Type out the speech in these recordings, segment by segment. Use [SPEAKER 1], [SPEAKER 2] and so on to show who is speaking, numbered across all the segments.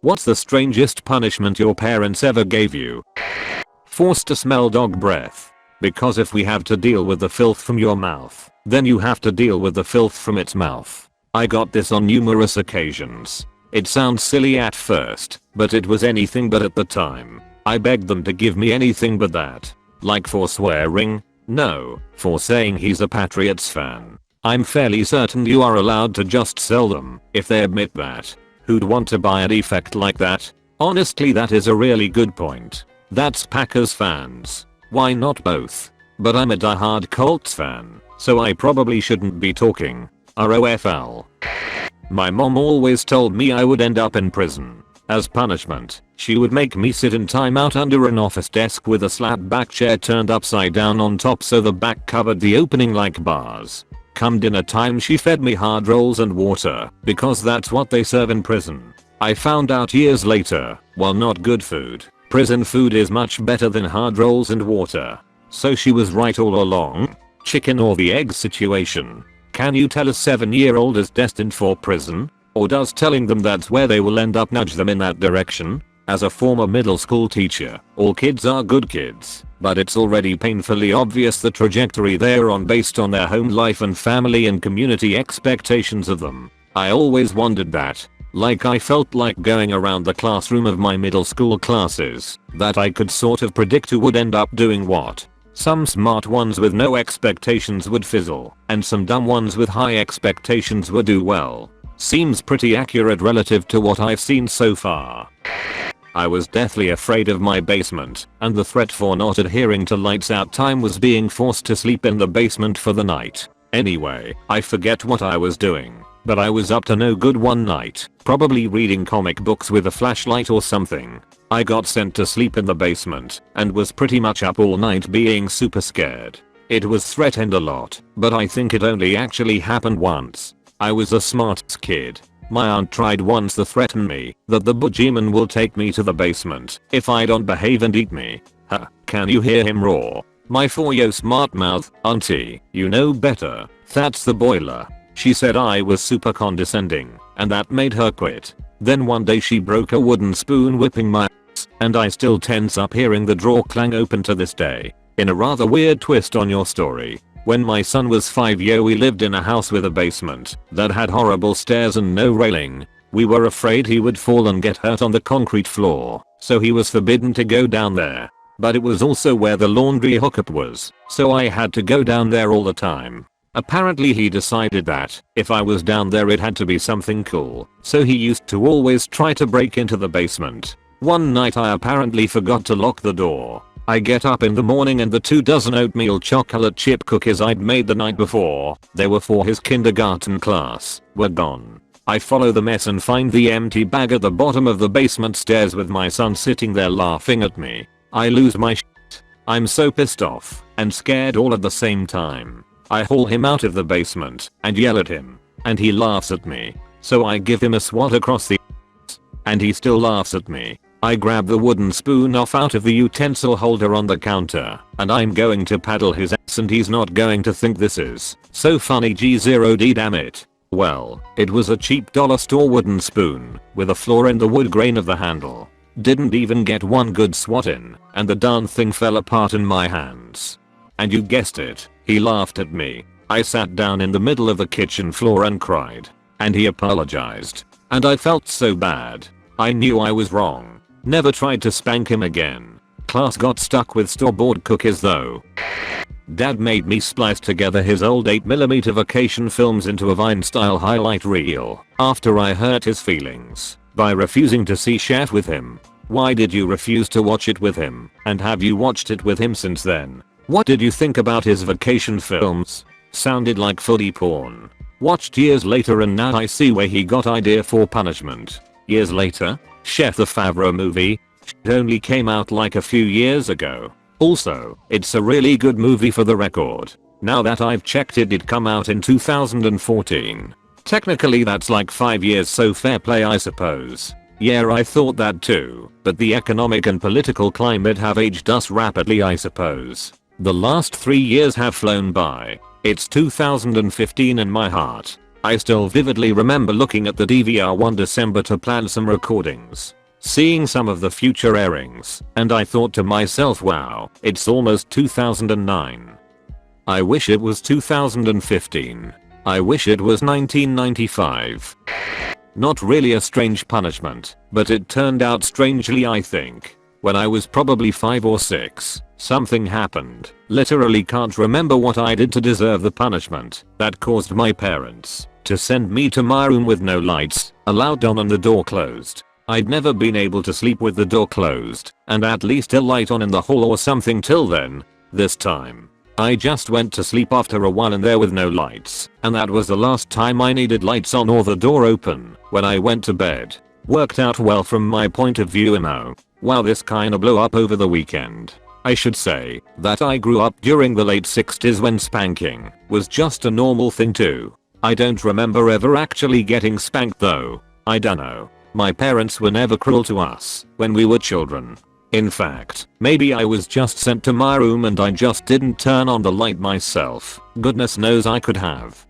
[SPEAKER 1] What's the strangest punishment your parents ever gave you? Forced to smell dog breath. Because if we have to deal with the filth from your mouth, then you have to deal with the filth from its mouth. I got this on numerous occasions. It sounds silly at first, but it was anything but at the time. I begged them to give me anything but that. Like for swearing? No, for saying he's a Patriots fan. I'm fairly certain you are allowed to just sell them if they admit that. Who'd want to buy a defect like that? Honestly, that is a really good point. That's Packers fans. Why not both? But I'm a diehard Colts fan, so I probably shouldn't be talking. ROFL. My mom always told me I would end up in prison. As punishment, she would make me sit in timeout under an office desk with a slap-back chair turned upside down on top so the back covered the opening like bars. Come dinner time she fed me hard rolls and water, because that's what they serve in prison. I found out years later, while not good food, prison food is much better than hard rolls and water. So she was right all along? Chicken or the egg situation. Can you tell a 7-year-old is destined for prison? Or does telling them that's where they will end up nudge them in that direction? As a former middle school teacher, all kids are good kids, but it's already painfully obvious the trajectory they're on based on their home life and family and community expectations of them. I always wondered that. Like I felt like going around the classroom of my middle school classes, that I could sort of predict who would end up doing what. Some smart ones with no expectations would fizzle, and some dumb ones with high expectations would do well. Seems pretty accurate relative to what I've seen so far. I was deathly afraid of my basement, and the threat for not adhering to lights out time was being forced to sleep in the basement for the night. Anyway, I forget what I was doing, but I was up to no good one night, probably reading comic books with a flashlight or something. I got sent to sleep in the basement, and was pretty much up all night being super scared. It was threatened a lot, but I think it only actually happened once. I was a smart kid. My aunt tried once to threaten me that the boogeyman will take me to the basement if I don't behave and eat me. Can you hear him roar? My 4-yo smart mouth, auntie, you know better. That's the boiler. She said I was super condescending, and that made her quit. Then one day she broke a wooden spoon whipping my ass, and I still tense up hearing the drawer clang open to this day. In a rather weird twist on your story, when my son was 5 we lived in a house with a basement that had horrible stairs and no railing. We were afraid he would fall and get hurt on the concrete floor, so he was forbidden to go down there. But it was also where the laundry hookup was, so I had to go down there all the time. Apparently he decided that if I was down there it had to be something cool, so he used to always try to break into the basement. One night I apparently forgot to lock the door. I get up in the morning and the 2 dozen oatmeal chocolate chip cookies I'd made the night before, they were for his kindergarten class, were gone. I follow the mess and find the empty bag at the bottom of the basement stairs with my son sitting there laughing at me. I lose my shit. I'm so pissed off and scared all at the same time. I haul him out of the basement and yell at him, and he laughs at me. So I give him a swat across the ass, and he still laughs at me. I grab the wooden spoon off out of the utensil holder on the counter, and I'm going to paddle his ass and he's not going to think this is so funny G0D, damn it. Well, it was a cheap dollar store wooden spoon with a flaw in the wood grain of the handle. Didn't even get one good swat in, and the darn thing fell apart in my hands. And you guessed it, he laughed at me. I sat down in the middle of the kitchen floor and cried. And he apologized. And I felt so bad. I knew I was wrong. Never tried to spank him again. Class got stuck with store-bought cookies though. Dad made me splice together his old 8mm vacation films into a Vine-style highlight reel after I hurt his feelings by refusing to see Chef with him. Why did you refuse to watch it with him? And have you watched it with him since then? What did you think about his vacation films? Sounded like foodie porn. Watched years later and now I see where he got idea for punishment. Years later? Chef the Favreau movie? It only came out like a few years ago. Also, it's a really good movie for the record. Now that I've checked it did come out in 2014. Technically that's like 5 years, so fair play I suppose. Yeah, I thought that too, but the economic and political climate have aged us rapidly I suppose. The last 3 years have flown by. It's 2015 in my heart. I still vividly remember looking at the DVR one December to plan some recordings, seeing some of the future airings, and I thought to myself, wow, it's almost 2009. I wish it was 2015. I wish it was 1995. Not really a strange punishment, but it turned out strangely, I think. When I was probably 5 or 6, something happened. Literally can't remember what I did to deserve the punishment that caused my parents to send me to my room with no lights allowed on and the door closed. I'd never been able to sleep with the door closed and at least a light on in the hall or something till then. This time, I just went to sleep after a while in there with no lights, and that was the last time I needed lights on or the door open when I went to bed. Worked out well from my point of view, Wow, this kinda blew up over the weekend. I should say that I grew up during the late 60s when spanking was just a normal thing too. I don't remember ever actually getting spanked though. I dunno. My parents were never cruel to us when we were children. In fact, maybe I was just sent to my room and I just didn't turn on the light myself. Goodness knows I could have.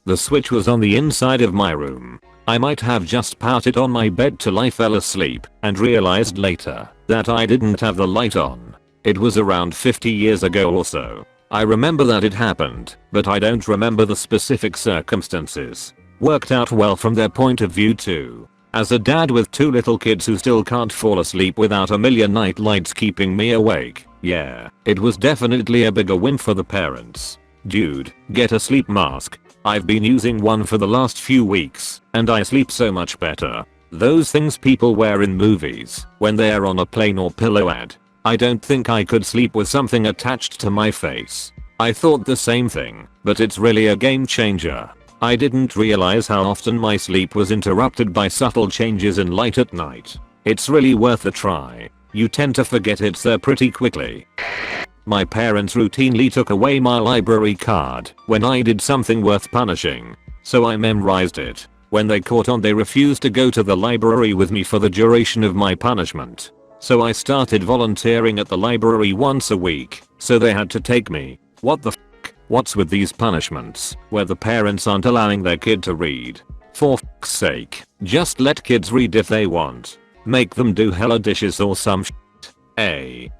[SPEAKER 1] The switch was on the inside of my room. I might have just put it on my bed till I fell asleep and realized later that I didn't have the light on. It was around 50 years ago or so. I remember that it happened, but I don't remember the specific circumstances. Worked out well from their point of view too. As a dad with 2 little kids who still can't fall asleep without a million night lights keeping me awake, yeah, it was definitely a bigger win for the parents. Dude, get a sleep mask. I've been using one for the last few weeks, and I sleep so much better. Those things people wear in movies when they're on a plane or pillow ad. I don't think I could sleep with something attached to my face. I thought the same thing, but it's really a game changer. I didn't realize how often my sleep was interrupted by subtle changes in light at night. It's really worth a try. You tend to forget it's there pretty quickly. My parents routinely took away my library card when I did something worth punishing, so I memorized it. When they caught on, they refused to go to the library with me for the duration of my punishment. So I started volunteering at the library once a week, so they had to take me. What the f***? What's with these punishments where the parents aren't allowing their kid to read? For f***'s sake, just let kids read if they want. Make them do hella dishes or some shit.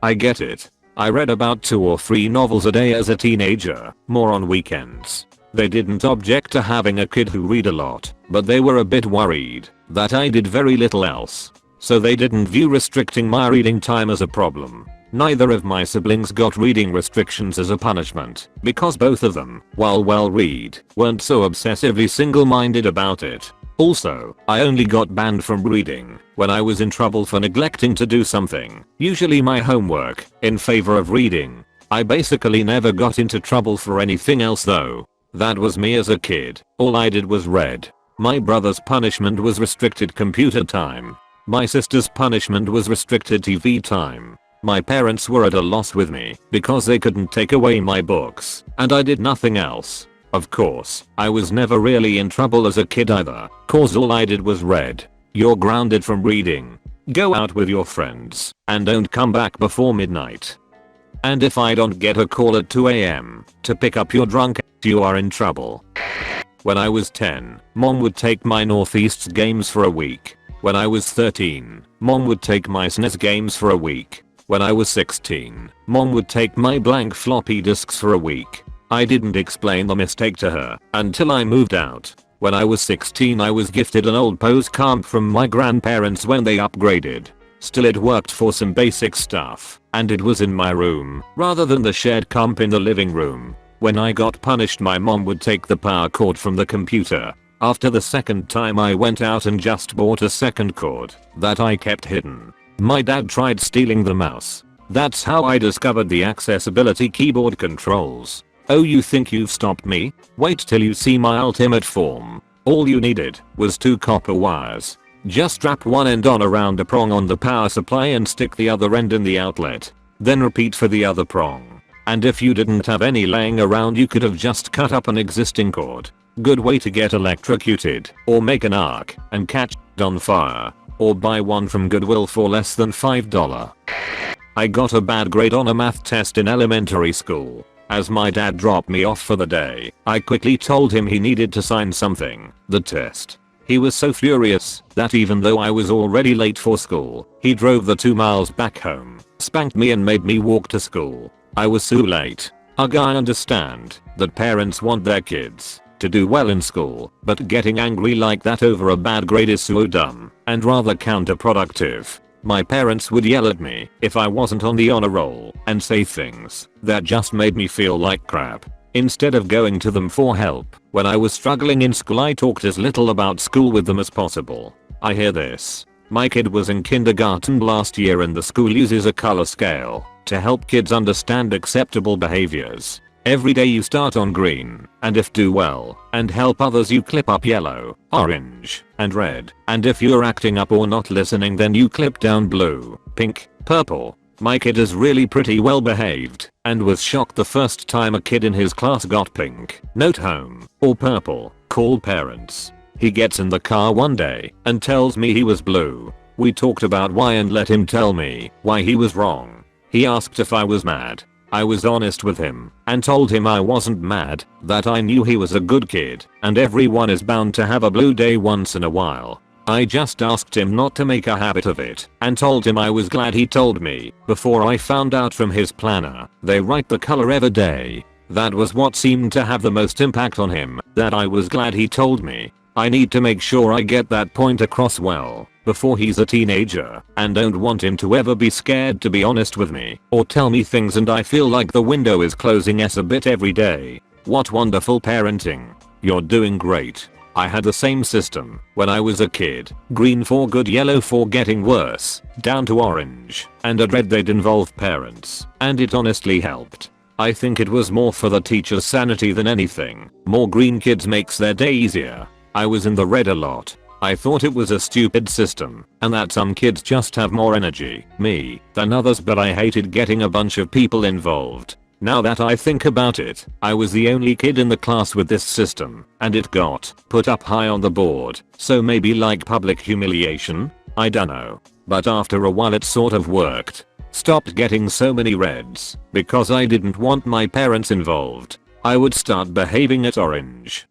[SPEAKER 1] I get it. I read about 2 or 3 novels a day as a teenager, more on weekends. They didn't object to having a kid who read a lot, but they were a bit worried that I did very little else. So they didn't view restricting my reading time as a problem. Neither of my siblings got reading restrictions as a punishment, because both of them, while well read, weren't so obsessively single-minded about it. Also, I only got banned from reading when I was in trouble for neglecting to do something, usually my homework, in favor of reading. I basically never got into trouble for anything else though. That was me as a kid. All I did was read. My brother's punishment was restricted computer time. My sister's punishment was restricted TV time. My parents were at a loss with me because they couldn't take away my books, and I did nothing else. Of course, I was never really in trouble as a kid either, cause all I did was read. You're grounded from reading. Go out with your friends, and don't come back before midnight. And if I don't get a call at 2 AM to pick up your drunk ass, you are in trouble. When I was 10, mom would take my Northeast's games for a week. When I was 13, mom would take my SNES games for a week. When I was 16, mom would take my blank floppy disks for a week. I didn't explain the mistake to her until I moved out. When I was 16, I was gifted an old pose comp from my grandparents when they upgraded. Still, it worked for some basic stuff, and it was in my room rather than the shared comp in the living room. When I got punished, my mom would take the power cord from the computer. After the second time, I went out and just bought a second cord that I kept hidden. My dad tried stealing the mouse. That's how I discovered the accessibility keyboard controls. Oh, you think you've stopped me? Wait till you see my ultimate form. All you needed was 2 copper wires. Just strap one end on around a prong on the power supply and stick the other end in the outlet. Then repeat for the other prong. And if you didn't have any laying around, you could have just cut up an existing cord. Good way to get electrocuted, or make an arc and catch it on fire, or buy one from Goodwill for less than $5. I got a bad grade on a math test in elementary school. As my dad dropped me off for the day, I quickly told him he needed to sign something, the test. He was so furious that even though I was already late for school, he drove the 2 miles back home, spanked me and made me walk to school. I was so late. I understand that parents want their kids to do well in school, but getting angry like that over a bad grade is so dumb and rather counterproductive. My parents would yell at me if I wasn't on the honor roll and say things that just made me feel like crap. Instead of going to them for help when I was struggling in school, I talked as little about school with them as possible. I hear this. My kid was in kindergarten last year and the school uses a color scale to help kids understand acceptable behaviors. Every day you start on green, and if do well and help others you clip up yellow, orange, and red, and if you're acting up or not listening then you clip down blue, pink, purple. My kid is really pretty well behaved and was shocked the first time a kid in his class got pink, note home, or purple, called parents. He gets in the car one day and tells me he was blue. We talked about why and let him tell me why he was wrong. He asked if I was mad. I was honest with him and told him I wasn't mad, that I knew he was a good kid and everyone is bound to have a blue day once in a while. I just asked him not to make a habit of it and told him I was glad he told me before I found out from his planner they write the color every day. That was what seemed to have the most impact on him, that I was glad he told me. I need to make sure I get that point across well before he's a teenager and don't want him to ever be scared to be honest with me or tell me things and I feel like the window is closing a bit every day. What wonderful parenting. You're doing great. I had the same system when I was a kid. Green for good, yellow for getting worse, down to orange, and at red they'd involve parents, and it honestly helped. I think it was more for the teacher's sanity than anything. More green kids makes their day easier. I was in the red a lot. I thought it was a stupid system and that some kids just have more energy, me, than others, but I hated getting a bunch of people involved. Now that I think about it, I was the only kid in the class with this system and it got put up high on the board, so maybe like public humiliation? I dunno. But after a while it sort of worked. Stopped getting so many reds because I didn't want my parents involved. I would start behaving at orange.